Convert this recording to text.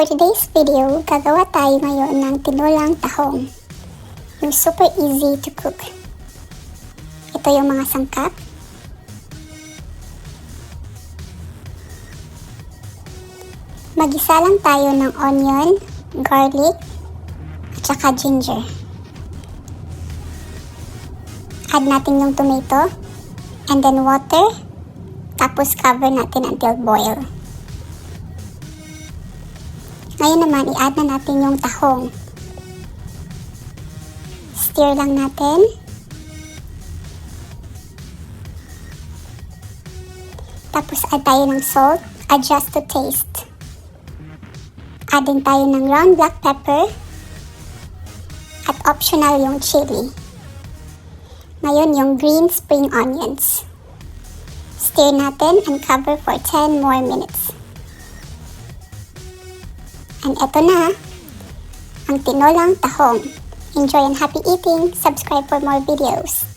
For today's video, gagawa tayo ngayon ng tinolang tahong. Yung super easy to cook. Ito yung mga sangkap. Magisa lang tayo ng onion, garlic, at saka ginger. Add natin yung tomato, and then water, tapos cover natin until boil. Ngayon naman, i-add na natin yung tahong. Stir lang natin. Tapos add tayo ng salt, adjust to taste. Add din tayo ng ground black pepper at optional yung chili. Ngayon yung green spring onions. Stir natin and cover for 10 more minutes. And eto na, ang tinolang tahong. Enjoy and happy eating! Subscribe for more videos.